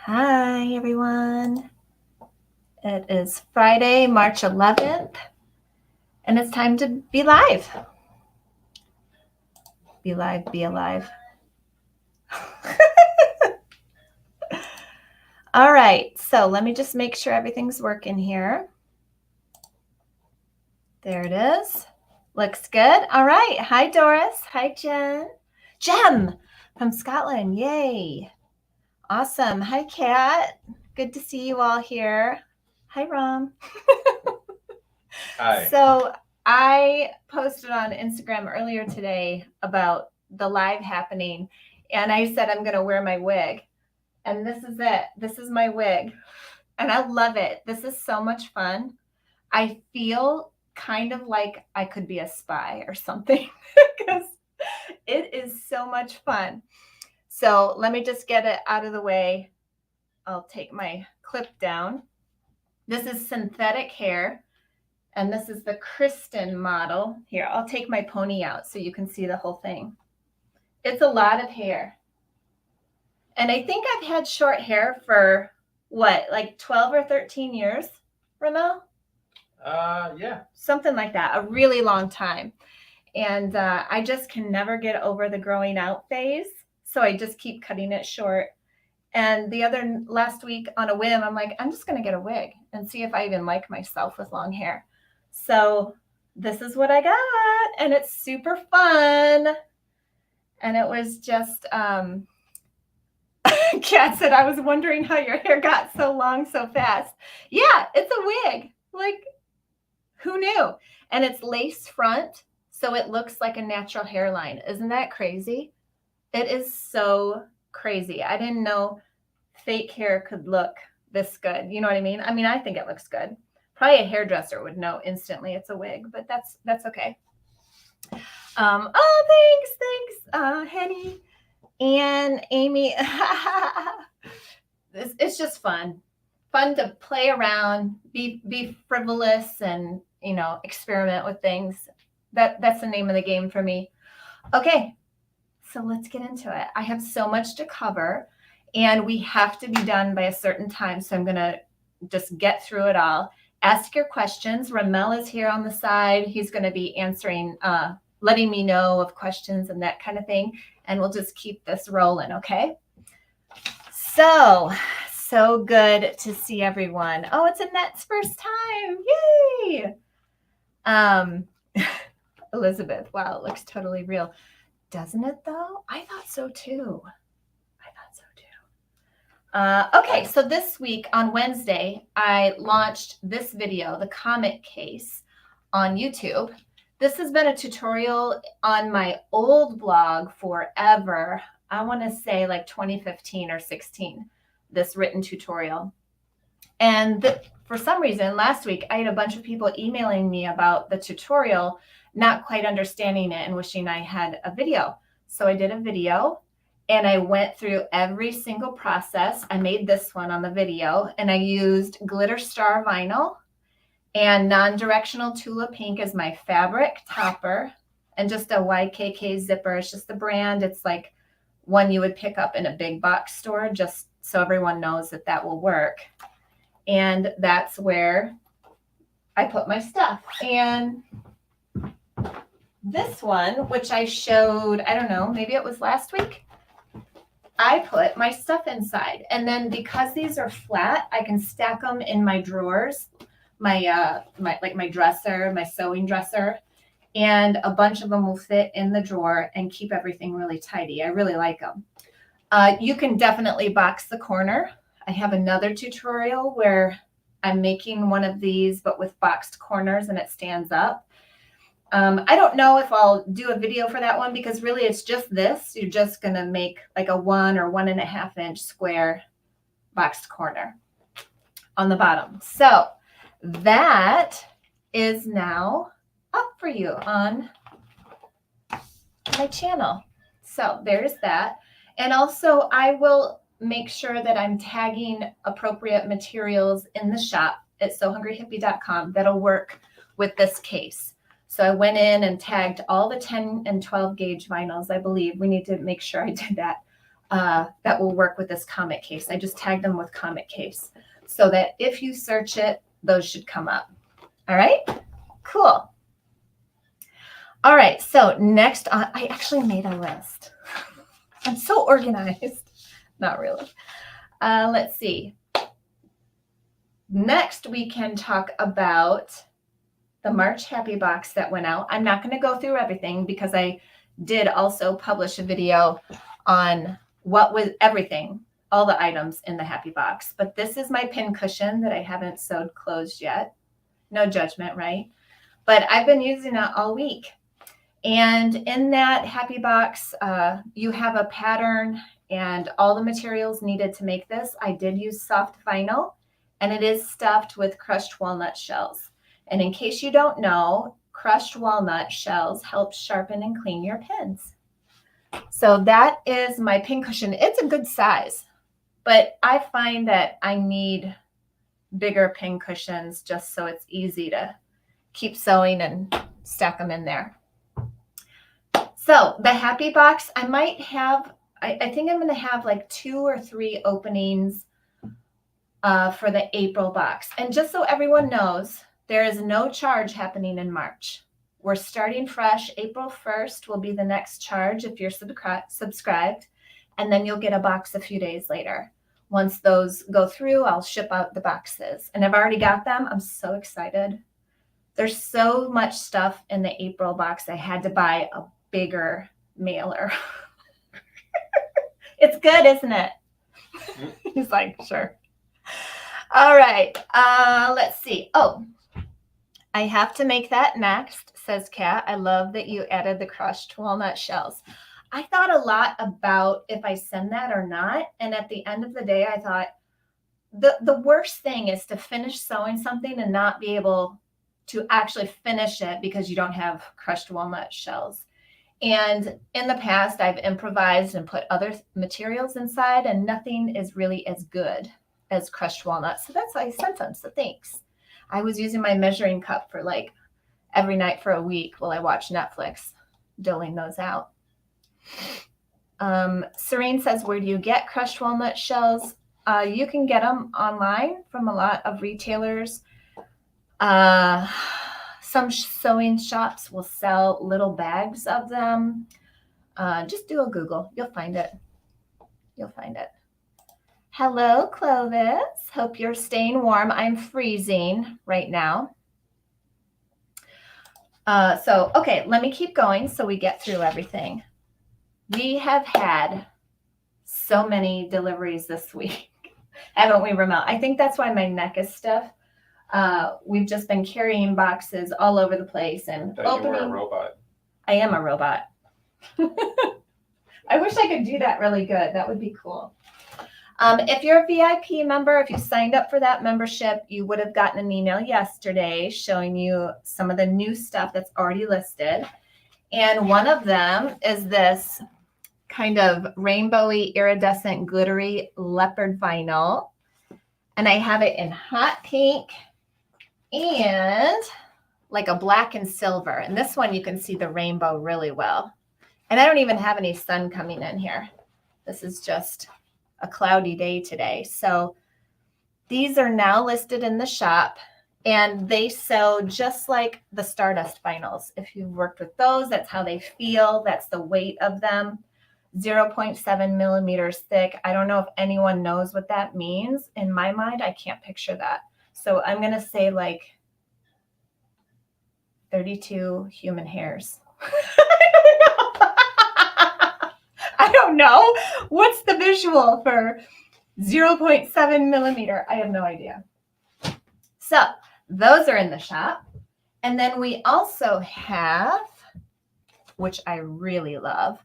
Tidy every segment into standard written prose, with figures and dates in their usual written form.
Hi, everyone. It is Friday, March 11th, and it's time to be live. Be live, be alive. All right, so let me just make sure everything's working here. There it is. Looks good. All right. Hi, Doris. Hi, Jen. Jem from Scotland. Yay. Awesome. Hi, Kat. Good to see you all here. Hi, Rom. Hi. So I posted on Instagram earlier today about the live happening, and I said I'm going to wear my wig. And this is it. This is my wig. And I love it. This is so much fun. I feel kind of like I could be a spy or something because it is so much fun. So let me just get it out of the way. I'll take my clip down. This is synthetic hair. And this is the Kristen model. Here, I'll take my pony out so you can see the whole thing. It's a lot of hair. And I think I've had short hair for what, like 12 or 13 years, Ramel? Yeah. Something like that, a really long time. And I just can never get over the growing out phase. So I just keep cutting it short. And last week on a whim, I'm like, I'm just going to get a wig and see if I even like myself with long hair. So this is what I got, and it's super fun. And it was just, Kat said, I was wondering how your hair got so long so fast. Yeah, it's a wig. Like, who knew? And it's lace front, so it looks like a natural hairline. Isn't that crazy? It is so crazy. I didn't know fake hair could look this good. You know what I mean? I think it looks good. Probably a hairdresser would know instantly it's a wig, but that's okay. Thanks, Henny and Amy. It's just fun to play around, be frivolous, and experiment with things. That's the name of the game for me. Okay, so let's get into it. I have so much to cover, and we have to be done by a certain time, so I'm gonna just get through it all. Ask your questions. Ramel is here on the side. He's going to be answering, letting me know of questions and that kind of thing. And we'll just keep this rolling, okay? So good to see everyone. Oh, it's Annette's first time. Yay! Elizabeth, wow, it looks totally real. Doesn't it, though? I thought so, too. Okay, so this week on Wednesday, I launched this video, the comet case, on YouTube. This has been a tutorial on my old blog forever. I want to say like 2015 or 16, this written tutorial. And for some reason, last week, I had a bunch of people emailing me about the tutorial, not quite understanding it and wishing I had a video. So I did a video. And I went through every single process. I made this one on the video, and I used Glitter Star vinyl and non-directional Tula Pink as my fabric topper, and just a YKK zipper. It's just the brand. It's like one you would pick up in a big box store, just so everyone knows that will work. And that's where I put my stuff. And this one, which I showed, I don't know, maybe it was last week, I put my stuff inside. And then because these are flat, I can stack them in my drawers, my dresser, my sewing dresser, and a bunch of them will fit in the drawer and keep everything really tidy. I really like them. You can definitely box the corner. I have another tutorial where I'm making one of these, but with boxed corners, and it stands up. I don't know if I'll do a video for that one because really it's just this. You're just going to make like a 1 or 1.5 inch square boxed corner on the bottom. So that is now up for you on my channel. So there's that. And also I will make sure that I'm tagging appropriate materials in the shop at SewHungryHippie.com that'll work with this case. So I went in and tagged all the 10 and 12 gauge vinyls. I believe we need to make sure I did that. that will work with this comic case. I just tagged them with comic case so that if you search it, those should come up. All right, cool. All right, so next I actually made a list. I'm so organized. Not really. Let's see. Next, we can talk about the March Happy Box that went out. I'm not going to go through everything because I did also publish a video on what was everything, all the items in the Happy Box. But this is my pin cushion that I haven't sewed closed yet. No judgment, right? But I've been using it all week. And in that Happy Box, you have a pattern and all the materials needed to make this. I did use soft vinyl, and it is stuffed with crushed walnut shells. And in case you don't know, crushed walnut shells help sharpen and clean your pins. So that is my pin cushion. It's a good size, but I find that I need bigger pin cushions just so it's easy to keep sewing and stack them in there. So the Happy Box, I might have, I think I'm going to have like 2 or 3 openings for the April box. And just so everyone knows, there is no charge happening in March. We're starting fresh. April 1st will be the next charge if you're subscribed. And then you'll get a box a few days later. Once those go through, I'll ship out the boxes. And I've already got them. I'm so excited. There's so much stuff in the April box. I had to buy a bigger mailer. It's good, isn't it? He's like, sure. All right. Let's see. Oh, I have to make that next, says Kat. I love that you added the crushed walnut shells. I thought a lot about if I send that or not. And at the end of the day, I thought the worst thing is to finish sewing something and not be able to actually finish it because you don't have crushed walnut shells. And in the past, I've improvised and put other materials inside, and nothing is really as good as crushed walnuts. So that's why I sent them. So thanks. I was using my measuring cup for like every night for a week while I watched Netflix, doling those out. Serene says, where do you get crushed walnut shells? You can get them online from a lot of retailers. Some sewing shops will sell little bags of them. Just do a Google. You'll find it. You'll find it. Hello, Clovis. Hope you're staying warm. I'm freezing right now. Okay, let me keep going so we get through everything. We have had so many deliveries this week, haven't we, Ramel? I think that's why my neck is stiff. We've just been carrying boxes all over the place and opening. You were a robot. I am a robot. I wish I could do that really good. That would be cool. If you're a VIP member, if you signed up for that membership, you would have gotten an email yesterday showing you some of the new stuff that's already listed. And one of them is this kind of rainbowy, iridescent, glittery leopard vinyl. And I have it in hot pink and like a black and silver. And this one, you can see the rainbow really well. And I don't even have any sun coming in here. This is just a cloudy day today. So these are now listed in the shop, and they sew just like the Stardust vinyls. If you've worked with those, that's how they feel. That's the weight of them. 0.7 millimeters thick. I don't know if anyone knows what that means. In my mind, I can't picture that. So I'm going to say like 32 human hairs. I don't know. What's the visual for 0.7 millimeter? I have no idea. So those are in the shop. And then we also have, which I really love,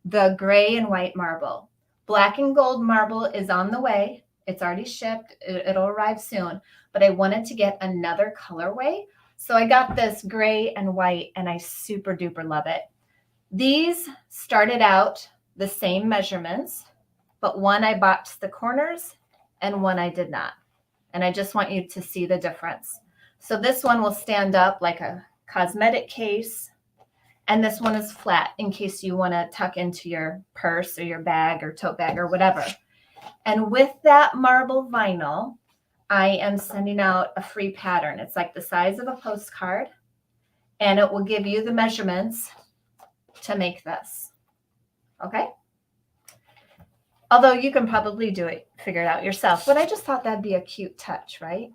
the gray and white marble. Black and gold marble is on the way. It's already shipped. It'll arrive soon. But I wanted to get another colorway. So I got this gray and white, and I super duper love it. These started out the same measurements, but one I boxed the corners and one I did not. And I just want you to see the difference. So this one will stand up like a cosmetic case, And this one is flat in case you want to tuck into your purse or your bag or tote bag or whatever. And with that marble vinyl, I am sending out a free pattern. It's like the size of a postcard, and it will give you the measurements to make this. Okay? Although you can probably do it, figure it out yourself. But I just thought that'd be a cute touch, right?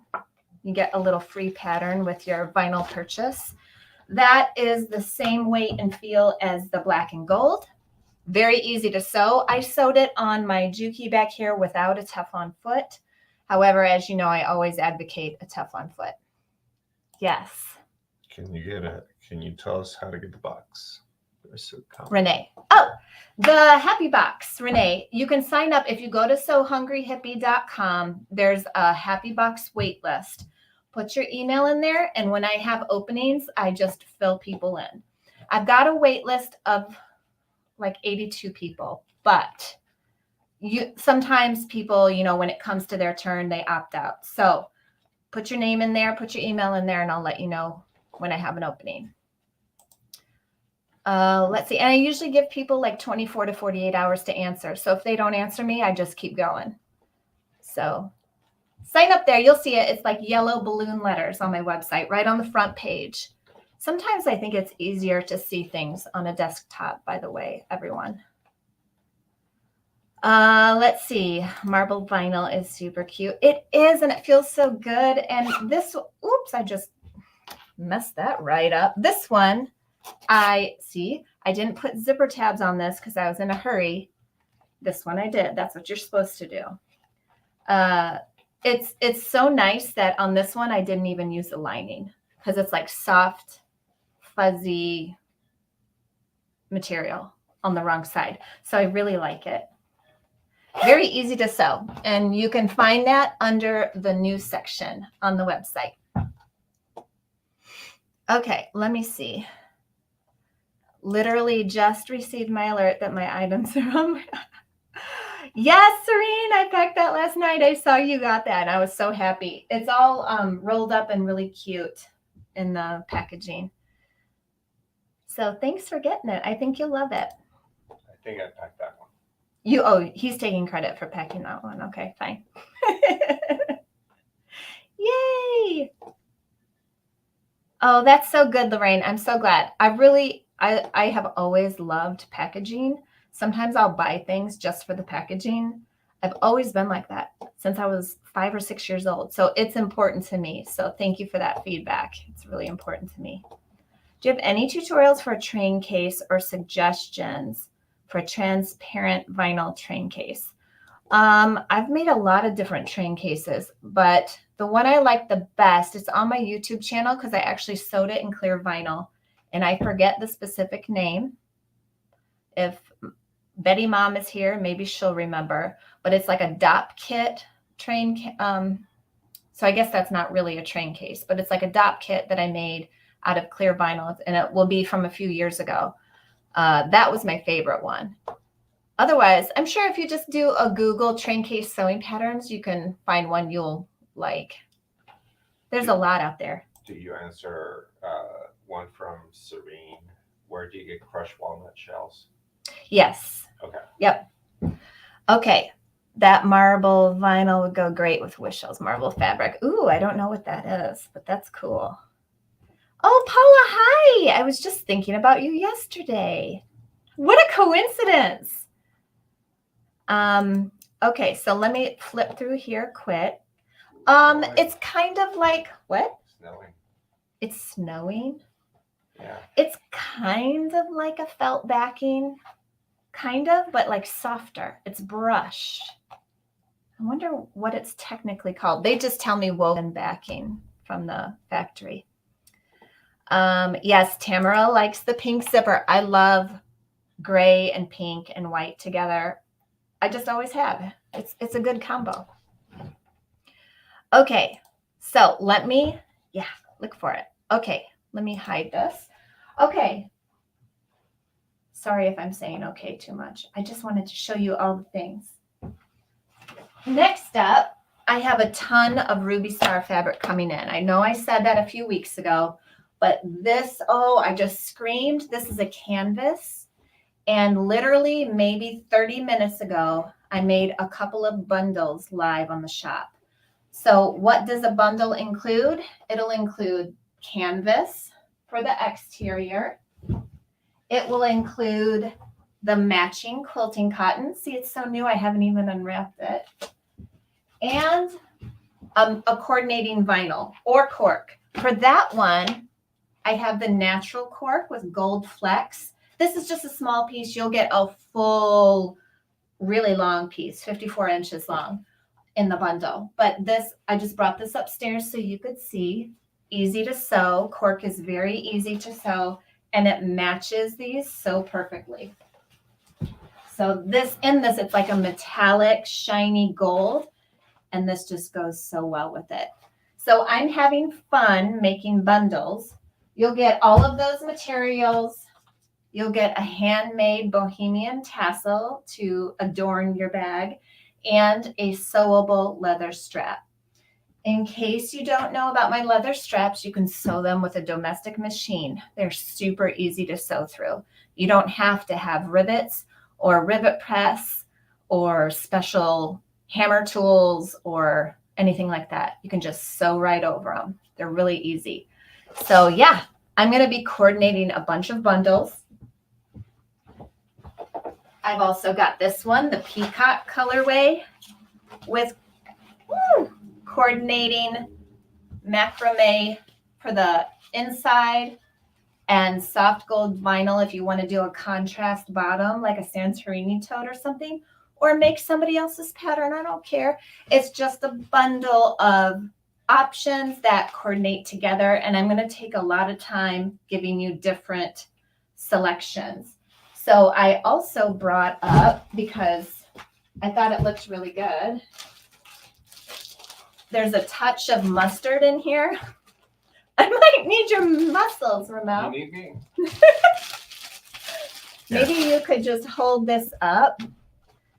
You get a little free pattern with your vinyl purchase. That is the same weight and feel as the black and gold. Very easy to sew. I sewed it on my Juki back here without a Teflon foot. However, as you know, I always advocate a Teflon foot. Yes. Can you tell us how to get the box? Renee. Oh, the Happy Box, Renee. You can sign up if you go to SoHungryHippie.com. There's a Happy Box wait list. Put your email in there, and when I have openings, I just fill people in. I've got a wait list of like 82 people, but sometimes people, when it comes to their turn, they opt out. So put your name in there, put your email in there, and I'll let you know when I have an opening. Let's see. And I usually give people like 24 to 48 hours to answer. So if they don't answer me, I just keep going. So sign up there. You'll see it. It's like yellow balloon letters on my website, right on the front page. Sometimes I think it's easier to see things on a desktop, by the way, everyone. Let's see. Marble vinyl is super cute. It is, and it feels so good. And this, oops, I just messed that right up. This one, I didn't put zipper tabs on this because I was in a hurry. This one I did. That's what you're supposed to do. It's so nice that on this one I didn't even use the lining because it's like soft, fuzzy material on the wrong side. So I really like it. Very easy to sew. And you can find that under the news section on the website. Okay, let me see. Literally just received my alert that my items are on my... Yes, Serene, I packed that last night. I saw you got that, and I was so happy. It's all rolled up and really cute in the packaging. So thanks for getting it. I think you'll love it. I think I packed that one. He's taking credit for packing that one. Okay, fine. Yay! Oh, that's so good, Lorraine. I'm so glad. I have always loved packaging. Sometimes I'll buy things just for the packaging. I've always been like that since I was 5 or 6 years old. So it's important to me. So thank you for that feedback. It's really important to me. Do you have any tutorials for a train case or suggestions for a transparent vinyl train case? I've made a lot of different train cases, but the one I like the best, it's on my YouTube channel because I actually sewed it in clear vinyl. And I forget the specific name. If Betty Mom is here, maybe she'll remember. But it's like a DOP kit train. So I guess that's not really a train case, but it's like a DOP kit that I made out of clear vinyl, and it will be from a few years ago. That was my favorite one. Otherwise, I'm sure if you just do a Google train case sewing patterns, you can find one you'll like. There's a lot out there. Do you answer one from Serene? Where do you get crushed walnut shells? Yes. Okay. Yep. Okay. That marble vinyl would go great with Wishel's marble fabric. Ooh, I don't know what that is, but that's cool. Oh, Paula, hi. I was just thinking about you yesterday. What a coincidence. Okay, so let me flip through here quick. It's kind of like, what? Snowing. It's snowing? Yeah. It's kind of like a felt backing, kind of, but like softer. It's brushed. I wonder what it's technically called. They just tell me woven backing from the factory. Yes, Tamara likes the pink zipper. I love gray and pink and white together. I just always have. It's a good combo. Okay, so let me, look for it. Okay, let me hide this. Okay. Sorry if I'm saying okay too much. I just wanted to show you all the things. Next up, I have a ton of Ruby Star fabric coming in. I know I said that a few weeks ago, But this, oh, I just screamed. This is a canvas. And literally maybe 30 minutes ago, I made a couple of bundles live on the shop. So what does a bundle include? It'll include canvas for the exterior. It will include the matching quilting cotton. See, it's so new, I haven't even unwrapped it. And a coordinating vinyl or cork. For that one, I have the natural cork with gold flecks. This is just a small piece. You'll get a full, really long piece, 54 inches long in the bundle. But this, I just brought this upstairs so you could see. Easy to sew. Cork is very easy to sew, and it matches these so perfectly. So this, it's like a metallic, shiny gold, and this just goes so well with it. So I'm having fun making bundles. You'll get all of those materials. You'll get a handmade bohemian tassel to adorn your bag and a sewable leather strap. In case you don't know about my leather straps, you can sew them with a domestic machine. They're super easy to sew through. You don't have to have rivets or rivet press or special hammer tools or anything like that. You can just sew right over them. They're really easy. So yeah, I'm going to be coordinating a bunch of bundles. I've also got this one, the peacock colorway with coordinating macrame for the inside and soft gold vinyl if you want to do a contrast bottom like a Santorini tote or something, or make somebody else's pattern. I don't care. It's just a bundle of options that coordinate together, and I'm going to take a lot of time giving you different selections. So I also brought up, because I thought it looked really good, there's a touch of mustard in here. I might need your muscles, Ramel. You need me? Maybe you could just hold this up,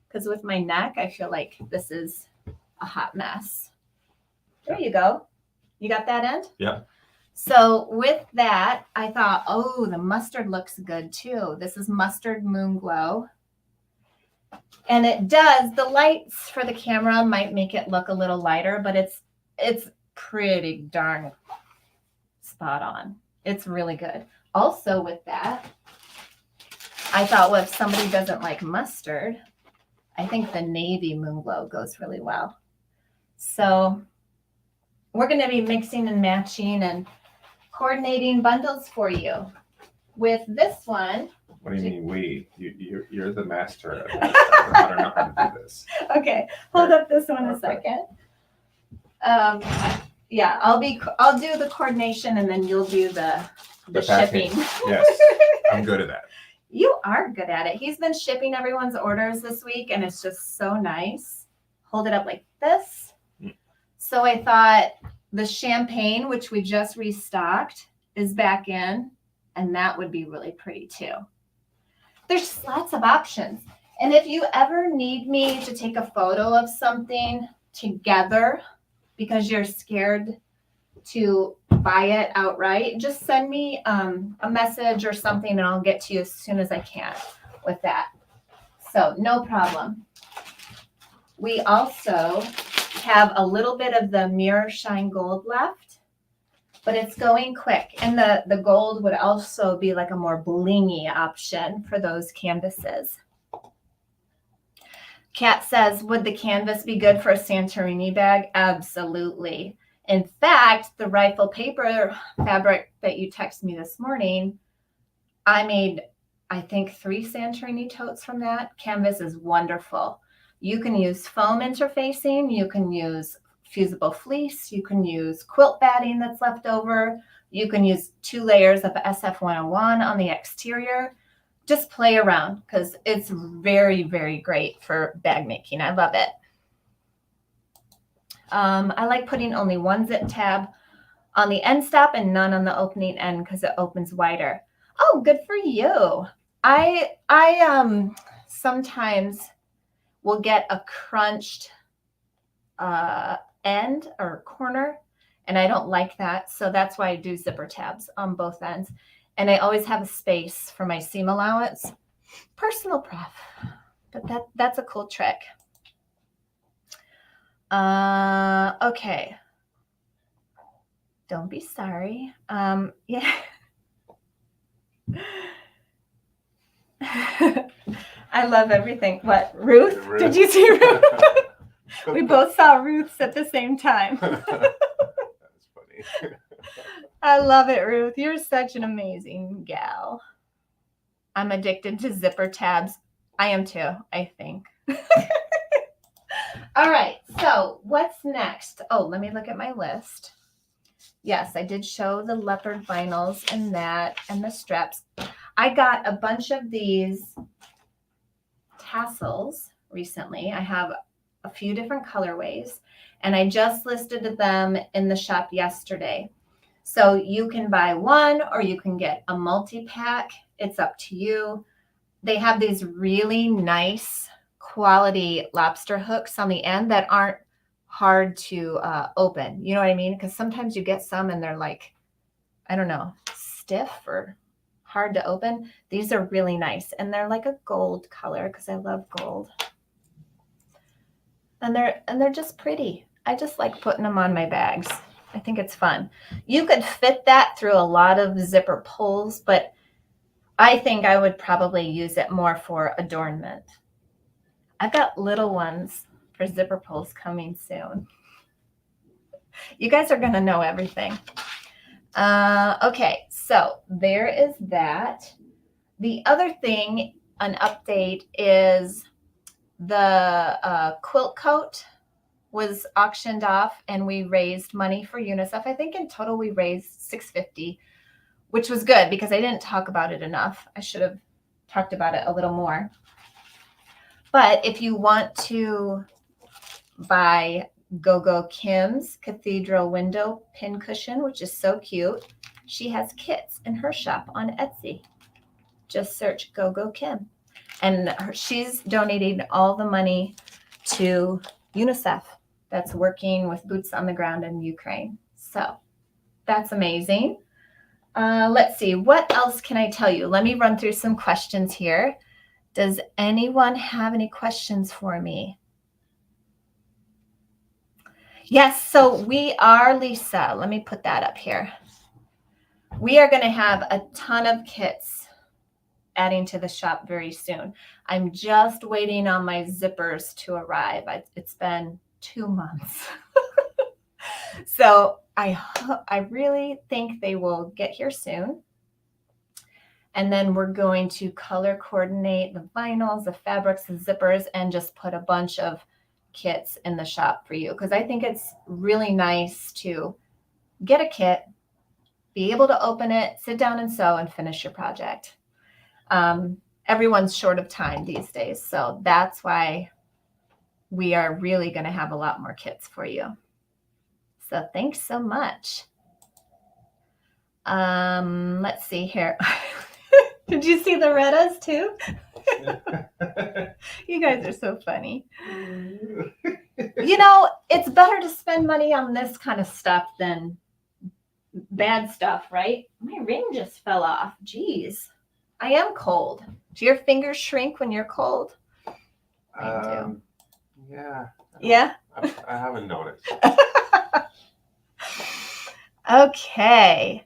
because with my neck, I feel like this is a hot mess. There you go. You got that end? Yeah. So with that, I thought, oh, the mustard looks good too. This is Mustard Moon Glow. And it does, the lights for the camera might make it look a little lighter, but it's pretty darn spot on. It's really good. Also with that, I thought, well, if somebody doesn't like mustard, I think the navy moon glow goes really well. So we're going to be mixing and matching and coordinating bundles for you. With this one. What do you mean we? You're the master of this. I don't know how to do this. Okay, hold up this one a second. Yeah, I'll do the coordination and then you'll do the shipping. Yes, I'm good at that. You are good at it. He's been shipping everyone's orders this week, and it's just so nice. Hold it up like this. So I thought the champagne, which we just restocked, is back in, and that would be really pretty too. There's lots of options. And if you ever need me to take a photo of something together because you're scared to buy it outright, just send me a message or something and I'll get to you as soon as I can with that. So no problem. We also have a little bit of the Mirror Shine Gold left, but it's going quick. And the gold would also be like a more blingy option for those canvases. Kat says, would the canvas be good for a Santorini bag? Absolutely. In fact, the rifle paper fabric that you texted me this morning, I made, I think, 3 Santorini totes from that. Canvas is wonderful. You can use foam interfacing. You can use fusible fleece. You can use quilt batting that's left over. You can use 2 layers of SF101 on the exterior. Just play around because it's very, very great for bag making. I love it. I like putting only 1 zip tab on the end stop and none on the opening end because it opens wider. Oh, good for you. I sometimes will get a crunched end or corner, and I don't like that. So that's why I do zipper tabs on both ends. And I always have a space for my seam allowance. Personal pref, but that's a cool trick. Okay. Don't be sorry. Yeah. I love everything. What, Ruth? Did you see Ruth? We both saw Ruth's at the same time. That's funny. I love it, Ruth. You're such an amazing gal. I'm addicted to zipper tabs. I am too, I think. All right, so what's next? Oh, let me look at my list. Yes, I did show the leopard vinyls and that and the straps. I got a bunch of these tassels recently. I have a few different colorways, and I just listed them in the shop yesterday. So you can buy one or you can get a multi-pack. It's up to you. They have these really nice quality lobster hooks on the end that aren't hard to open. You know what I mean? Because sometimes you get some and they're like, I don't know, stiff or hard to open. These are really nice. And they're like a gold color because I love gold. And they're just pretty. I just like putting them on my bags. I think it's fun. You could fit that through a lot of zipper pulls, but I think I would probably use it more for adornment. I've got little ones for zipper pulls coming soon. You guys are going to know everything. Okay, so there is that. The other thing, an update, is the quilt coat was auctioned off and we raised money for UNICEF. I think in total we raised $650, which was good because I didn't talk about it enough. I should have talked about it a little more. But if you want to buy Go Kim's Cathedral Window Pincushion, which is so cute, she has kits in her shop on Etsy. Just search Go Kim. And she's donating all the money to UNICEF that's working with boots on the ground in Ukraine. So that's amazing. Let's see, what else can I tell you? Let me run through some questions here. Does anyone have any questions for me? Yes, so we are, Lisa, let me put that up here. We are going to have a ton of kits adding to the shop very soon. I'm just waiting on my zippers to arrive. It's been 2 months. So I really think they will get here soon. And then we're going to color coordinate the vinyls, the fabrics, the zippers, and just put a bunch of kits in the shop for you. Because I think it's really nice to get a kit, be able to open it, sit down and sew, and finish your project. Everyone's short of time these days. So that's why we are really going to have a lot more kits for you. So thanks so much. Let's see here. Did you see the Rettas too? You guys are so funny. You know, it's better to spend money on this kind of stuff than bad stuff, right? My ring just fell off. Jeez. I am cold. Do your fingers shrink when you're cold? Yeah. Yeah? I haven't noticed. Okay.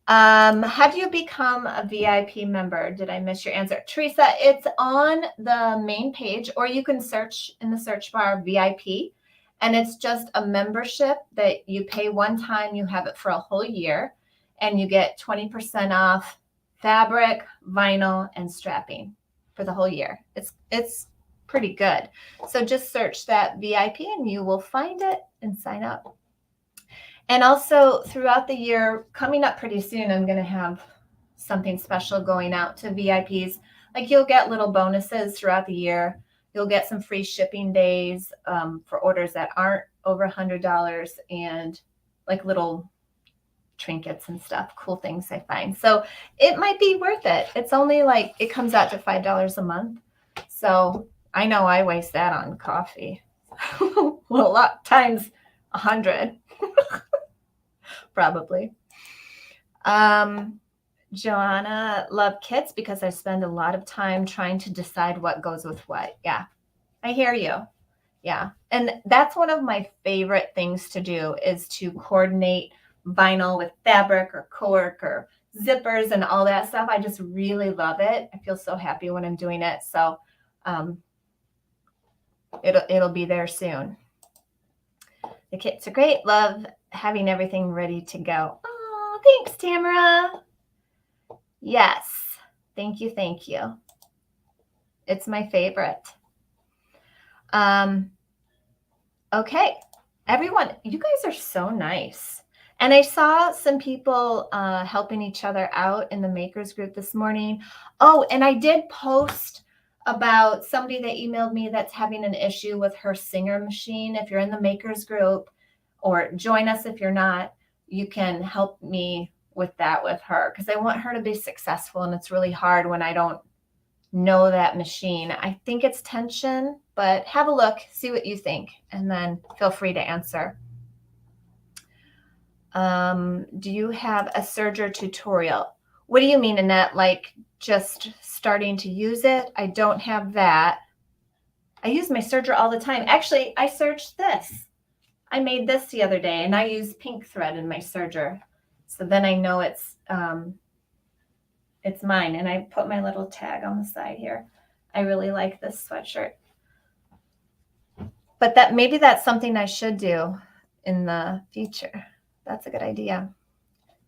Have you become a VIP member? Did I miss your answer? Teresa, it's on the main page, or you can search in the search bar VIP, and it's just a membership that you pay one time. You have it for a whole year, and you get 20% off fabric, vinyl, and strapping for the whole year. It's pretty good. So just search that VIP and you will find it and sign up. And also throughout the year, coming up pretty soon, I'm going to have something special going out to VIPs. Like you'll get little bonuses throughout the year. You'll get some free shipping days for orders that aren't over $100 and like little trinkets and stuff, cool things I find. So it might be worth it. It's only like, it comes out to $5 a month. So I know I waste that on coffee. Well, a lot times 100. Probably. Joanna, love kits because I spend a lot of time trying to decide what goes with what. Yeah, I hear you. Yeah. And that's one of my favorite things to do is to coordinate vinyl with fabric or cork or zippers and all that stuff. I just really love it. I feel so happy when I'm doing it. So it'll be there soon. The kits are great. Love having everything ready to go. Oh, thanks, Tamara. Yes. Thank you. Thank you. It's my favorite. Okay. Everyone, you guys are so nice. And I saw some people helping each other out in the makers group this morning. Oh, and I did post about somebody that emailed me that's having an issue with her Singer machine. If you're in the makers group, or join us if you're not, you can help me with that with her because I want her to be successful. And it's really hard when I don't know that machine. I think it's tension, but have a look, see what you think, and then feel free to answer. Do you have a serger tutorial? What do you mean, Annette? Like just starting to use it? I don't have that. I use my serger all the time. Actually, I serged this. I made this the other day and I use pink thread in my serger. So then I know it's mine. And I put my little tag on the side here. I really like this sweatshirt. But maybe that's something I should do in the future. That's a good idea.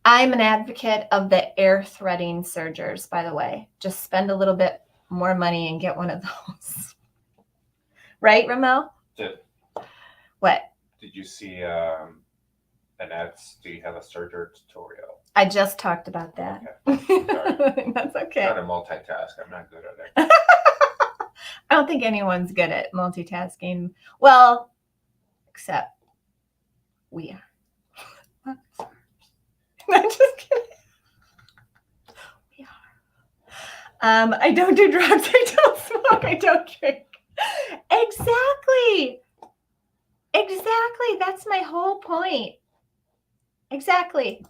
I'm an advocate of the air threading sergers, by the way. Just spend a little bit more money and get one of those. Right, Ramel? What? Did you see Annette's Do You Have a Serger tutorial? I just talked about that. Okay. Sorry. That's okay. Trying to multitask. I'm not good at it. I don't think anyone's good at multitasking. Well, except we are. I'm just kidding. We are. I don't do drugs. I don't smoke. I don't drink. Exactly. That's my whole point. Exactly.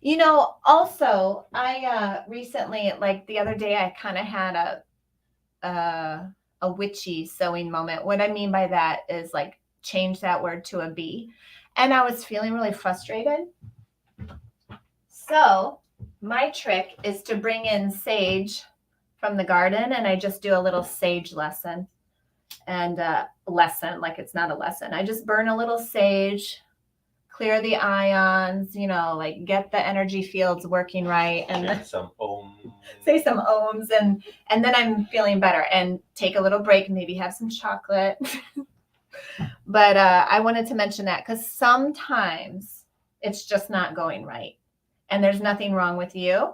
You know, also, I recently, like the other day, I kind of had a witchy sewing moment. What I mean by that is like change that word to a B. And I was feeling really frustrated. So my trick is to bring in sage from the garden, and I just do a little sage lesson. And lesson, like it's not a lesson. I just burn a little sage, clear the ions, you know, like get the energy fields working right, and Say some ohms. Say some ohms, and then I'm feeling better. And take a little break, maybe have some chocolate. But I wanted to mention that because sometimes it's just not going right, and there's nothing wrong with you.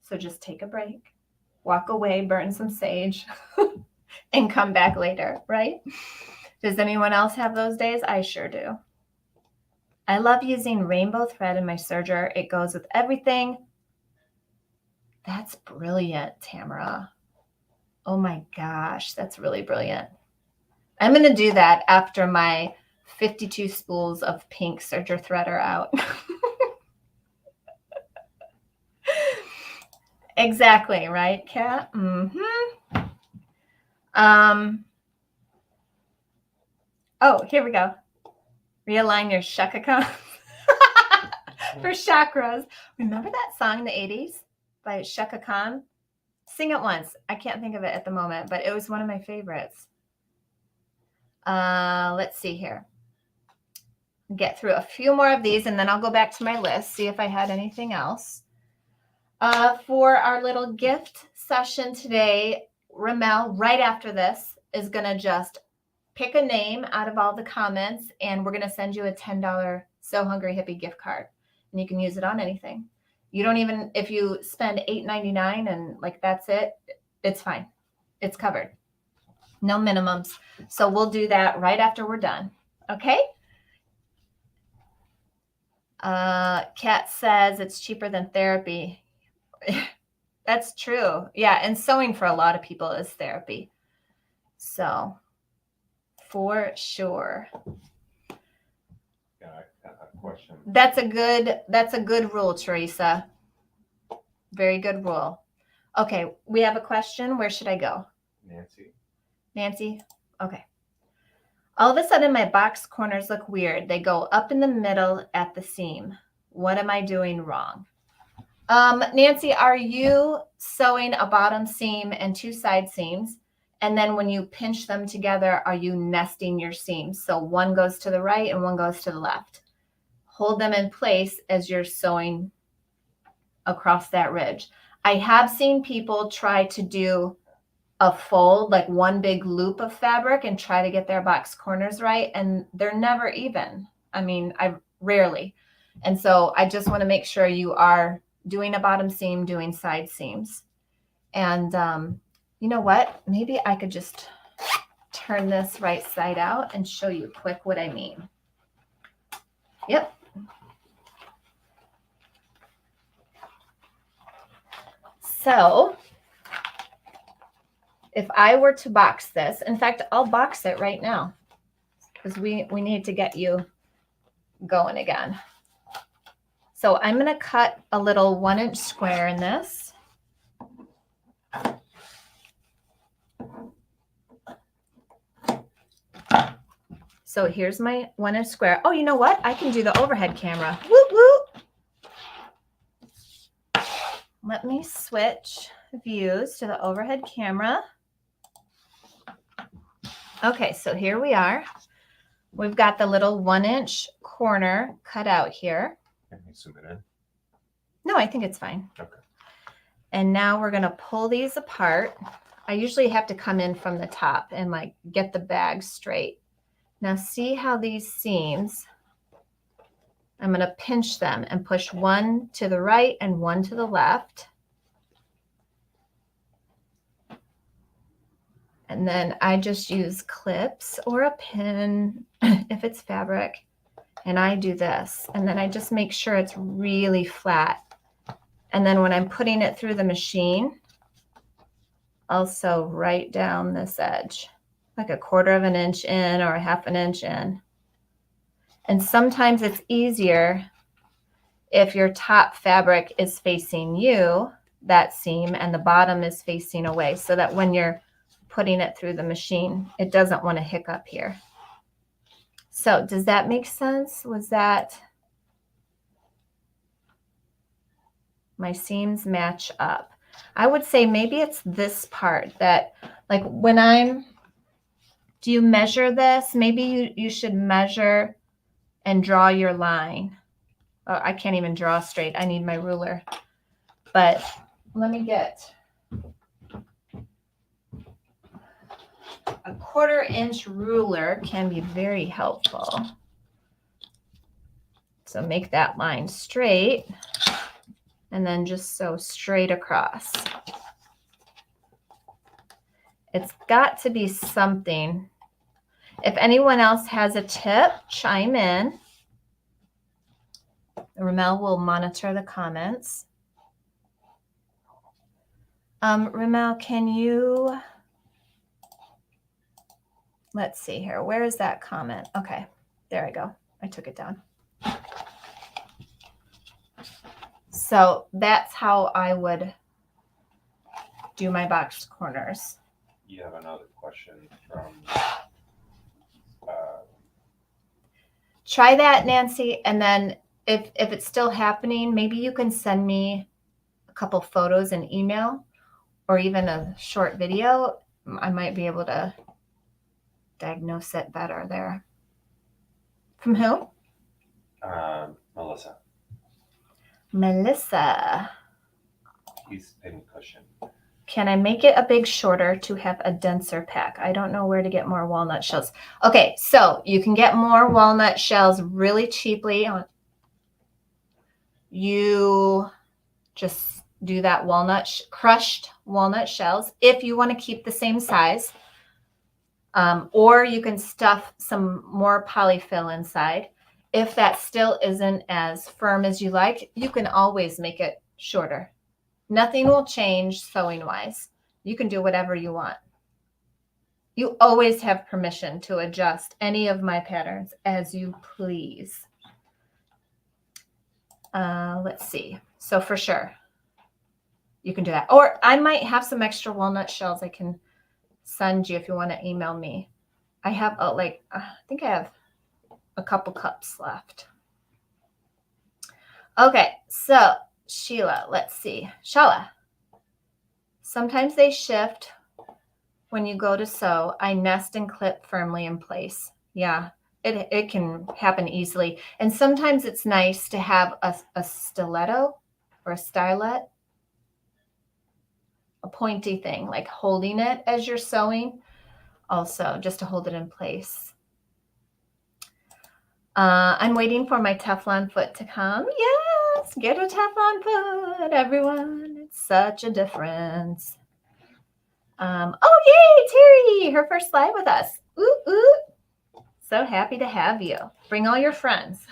So just take a break, walk away, burn some sage. And come back later, right? Does anyone else have those days? I sure do. I love using rainbow thread in my serger. It goes with everything. That's brilliant, Tamara. Oh my gosh, that's really brilliant. I'm going to do that after my 52 spools of pink serger thread are out. Exactly, right, Kat? Mm-hmm. Oh, here we go. Realign your shakaka for chakras. Remember that song in the 80s by Shaka Khan? Sing it once. I can't think of it at the moment, but it was one of my favorites. Let's see here. Get through a few more of these, and then I'll go back to my list, see if I had anything else. For our little gift session today, Ramel, right after this, is going to just pick a name out of all the comments, and we're going to send you a $10 So Hungry Hippie gift card, and you can use it on anything. You don't even, if you spend $8.99 and like that's it, it's fine. It's covered. No minimums. So we'll do that right after we're done. Okay? Kat says it's cheaper than therapy. That's true. Yeah, and sewing for a lot of people is therapy. So, for sure. Yeah, question. That's a good rule, Teresa. Very good rule. Okay, we have a question. Where should I go? Nancy? Okay. All of a sudden, my box corners look weird. They go up in the middle at the seam. What am I doing wrong? Nancy, are you sewing a bottom seam and two side seams? And then when you pinch them together, are you nesting your seams? So one goes to the right and one goes to the left. Hold them in place as you're sewing across that ridge. I have seen people try to do a fold, like one big loop of fabric, and try to get their box corners right, and they're never even. I mean, I rarely. And so I just want to make sure you are doing a bottom seam, doing side seams. And you know what? Maybe I could just turn this right side out and show you quick what I mean. Yep. So if I were to box this, in fact, I'll box it right now because we need to get you going again. So I'm going to cut a little 1-inch square in this. So here's my 1-inch square. Oh, you know what? I can do the overhead camera. Whoop, whoop. Let me switch views to the overhead camera. Okay, so here we are. We've got the little 1-inch corner cut out here. Can you zoom it in? No, I think it's fine. Okay. And now we're going to pull these apart. I usually have to come in from the top and like get the bag straight. Now see how these seams, I'm going to pinch them and push one to the right and one to the left. And then I just use clips or a pin if it's fabric. And I do this. And then I just make sure it's really flat. And then when I'm putting it through the machine, also right down this edge, like 1/4 inch in or 1/2 inch in. And sometimes it's easier if your top fabric is facing you, that seam, and the bottom is facing away, so that when you're putting it through the machine, it doesn't want to hiccup here. So does that make sense? Was that my seams match up? I would say maybe it's this part that, like when do you measure this? Maybe you should measure and draw your line. Oh, I can't even draw straight. I need my ruler. But let me get a 1/4 inch ruler can be very helpful. So make that line straight and then just sew straight across. It's got to be something. If anyone else has a tip, chime in. Ramel will monitor the comments. Ramel, can you, let's see here. Where is that comment? Okay, there I go. I took it down. So that's how I would do my box corners. You have another question from Try that, Nancy, and then if it's still happening, maybe you can send me a couple photos in email or even a short video. I might be able to diagnose it better there. From who? Melissa. Melissa. He's pincushion. Can I make it a big shorter to have a denser pack? I don't know where to get more walnut shells. Okay, so you can get more walnut shells really cheaply. You just do that crushed walnut shells if you want to keep the same size. Or you can stuff some more polyfill inside. If that still isn't as firm as you like, you can always make it shorter. Nothing will change sewing wise. You can do whatever you want. You always have permission to adjust any of my patterns as you please. Let's see. So for sure, you can do that. Or I might have some extra walnut shells I can send you if you want to email me. I have I think I have a couple cups left. Okay, so Sheila, let's see. Shala. Sometimes they shift when you go to sew. I nest and clip firmly in place. Yeah, it can happen easily. And sometimes it's nice to have a stiletto or a stylet, a pointy thing, like holding it as you're sewing, also just to hold it in place. I'm waiting for my Teflon foot to come. Yes, get a Teflon foot, everyone. It's such a difference. Oh, yay, Terry, her first live with us. Ooh, ooh. So happy to have you. Bring all your friends.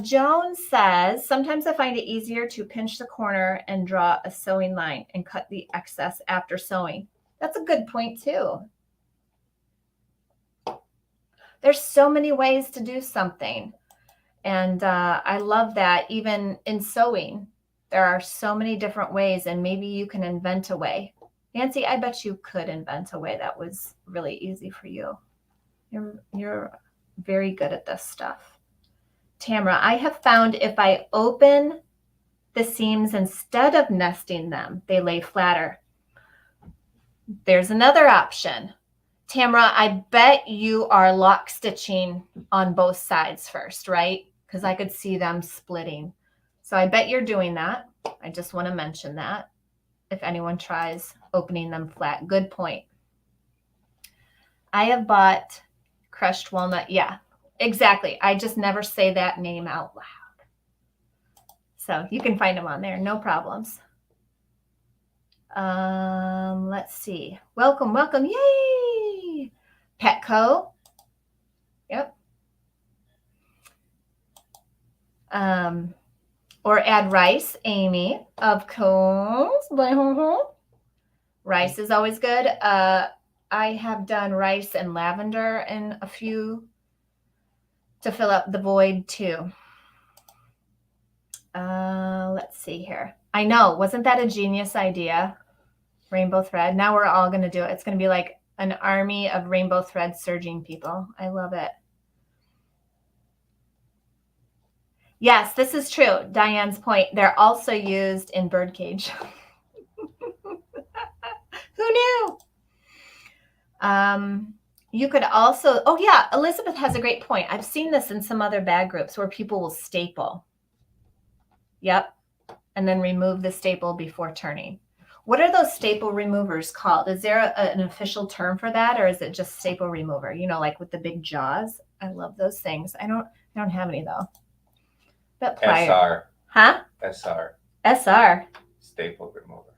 Joan says, sometimes I find it easier to pinch the corner and draw a sewing line and cut the excess after sewing. That's a good point too. There's so many ways to do something. And I love that even in sewing, there are so many different ways, and maybe you can invent a way. Nancy, I bet you could invent a way that was really easy for you. You're very good at this stuff. Tamara, I have found if I open the seams instead of nesting them, they lay flatter. There's another option. Tamara, I bet you are lock stitching on both sides first, right? Because I could see them splitting. So I bet you're doing that. I just want to mention that if anyone tries opening them flat. Good point. I have bought crushed walnut. Yeah, exactly. I just never say that name out loud. So you can find them on there. No problems. Let's see. Welcome, welcome. Yay! Petco. Yep. Or add rice, Amy, of course. Rice is always good. I have done rice and lavender and a few to fill up the void too. Let's see here. I know, wasn't that a genius idea? Rainbow thread. Now we're all going to do it. It's going to be like an army of rainbow thread surging people. I love it. Yes, this is true. Diane's point. They're also used in birdcage. Who knew? You could also, oh yeah, Elizabeth has a great point. I've seen this in some other bag groups where people will staple. Yep. And then remove the staple before turning. What are those staple removers called? Is there an official term for that, or is it just staple remover? You know, like with the big jaws. I love those things. I don't have any though. But SR. Huh? SR. SR. Staple remover.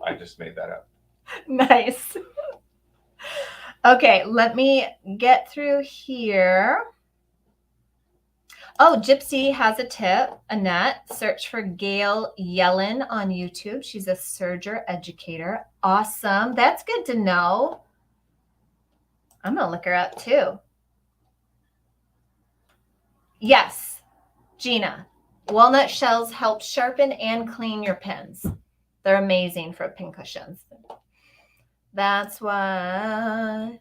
I just made that up. Nice. Okay, let me get through here. Oh, Gypsy has a tip. Annette, search for Gail Yellen on YouTube. She's a serger educator. Awesome. That's good to know. I'm going to look her up too. Yes, Gina. Walnut shells help sharpen and clean your pins. They're amazing for pin cushions. That's why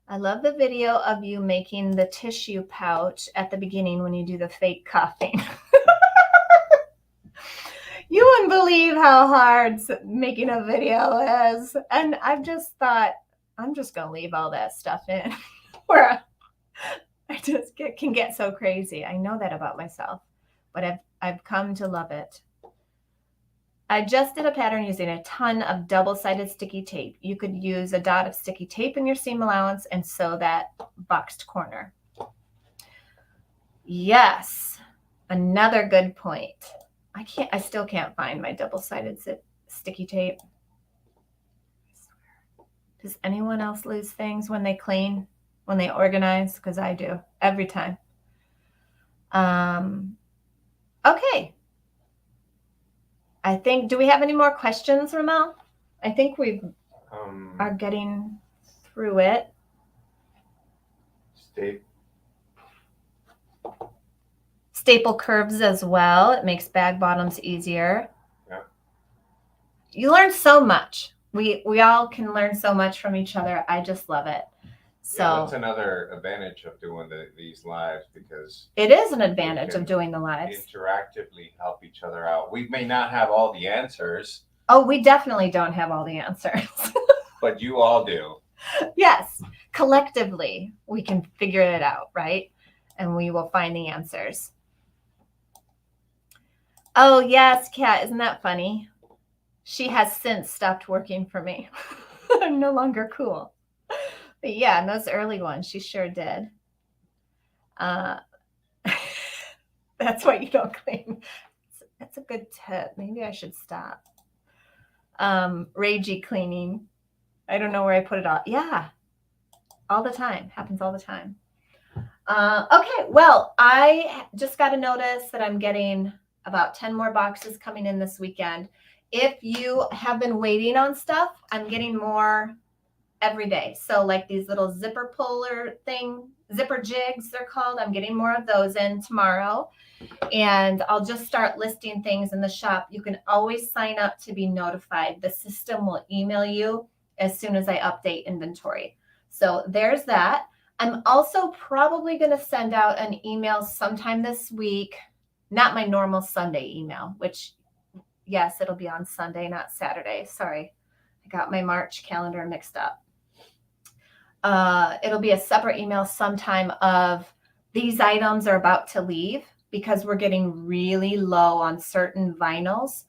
I love the video of you making the tissue pouch at the beginning when you do the fake coughing. You wouldn't believe how hard making a video is. And I've just thought, I'm just going to leave all that stuff in. Where I just can get so crazy. I know that about myself, but I've come to love it. I just did a pattern using a ton of double-sided sticky tape. You could use a dot of sticky tape in your seam allowance and sew that boxed corner. Yes, another good point. I still can't find my double-sided sticky tape. Does anyone else lose things when they clean, when they organize? Because I do every time. Okay. I think, do we have any more questions, Ramel? I think we are getting through it. staple curves as well. It makes bag bottoms easier. Yeah. You learn so much. We all can learn so much from each other. I just love it. So Yeah, that's another advantage of doing these lives, because it is an advantage can of doing the lives. interactively help each other out. We may not have all the answers, Oh, we definitely don't have all the answers. but you all do. Yes, collectively we can figure it out, right? And we will find the answers. Oh, yes, Kat, isn't that funny? She has since stopped working for me. I'm no longer cool. But yeah, in those early ones, she sure did. That's why you don't clean. That's a good tip. Maybe I should stop. Ragey cleaning. I don't know where I put it all. Yeah, all the time. Happens all the time. Okay, well, I just got a notice that I'm getting about 10 more boxes coming in this weekend. If you have been waiting on stuff, I'm getting more every day. So like these little zipper puller thing, zipper jigs they're called. I'm getting more of those in tomorrow. And I'll just start listing things in the shop. You can always sign up to be notified. The system will email you as soon as I update inventory. So there's that. I'm also probably going to send out an email sometime this week, not my normal Sunday email, which, yes, it'll be on Sunday, not Saturday. Sorry, I got my March calendar mixed up. It'll be a separate email sometime of these items are about to leave because we're getting really low on certain vinyls.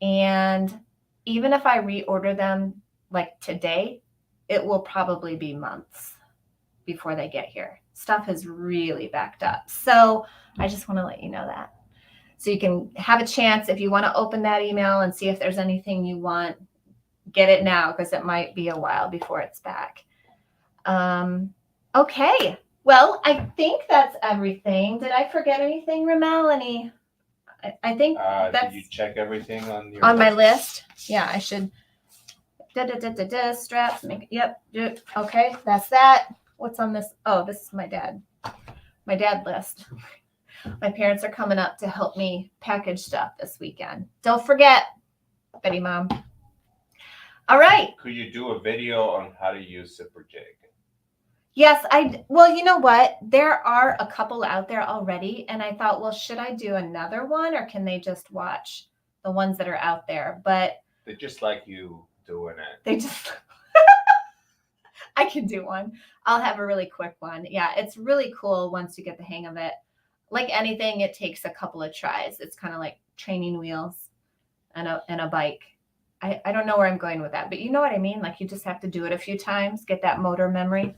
And even if I reorder them like today, it will probably be months before they get here. Stuff has really backed up. So I just want to let you know that. So you can have a chance if you want to open that email and see if there's anything you want, get it now because it might be a while before it's back. Okay. Well, I think that's everything. Did I forget anything, Ramel? I think that's Did you check everything on your my list. Yeah, I should. Straps. Yep. Okay, that's that. What's on this? Oh, this is my dad. My dad list. My parents are coming up to help me package stuff this weekend. Don't forget, Betty Mom. All right. Could you do a video on how to use zipper jig? Yes, well, you know what? There are a couple out there already, and I thought, well, should I do another one, or can they just watch the ones that are out there? But They just like you doing it. they just I can do one. I'll have a really quick one. Yeah, it's really cool once you get the hang of it. Like anything, it takes a couple of tries. It's kind of like training wheels and a bike. I don't know where I'm going with that, but you know what I mean? Like you just have to do it a few times, get that motor memory.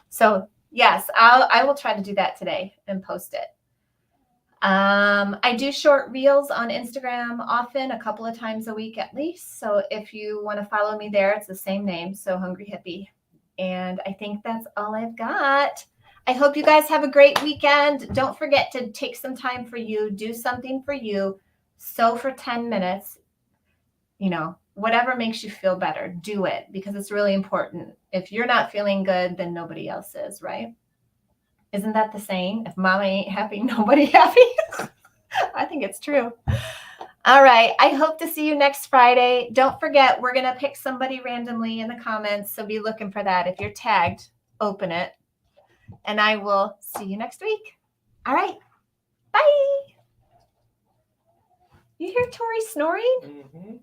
So yes, I will try to do that today and post it. I do short reels on Instagram often, a couple of times a week at least. So if you want to follow me there, it's the same name, So Hungry Hippie. And I think that's all I've got. I hope you guys have a great weekend. Don't forget to take some time for you, do something for you. Sew for 10 minutes. You know, whatever makes you feel better, do it because it's really important. If you're not feeling good, then nobody else is, right? Isn't that the saying? If mama ain't happy, nobody happy. I think it's true. All right. I hope to see you next Friday. Don't forget, we're going to pick somebody randomly in the comments. So be looking for that. If you're tagged, open it. And I will see you next week. All right. Bye. You hear Tori snoring? Mm-hmm.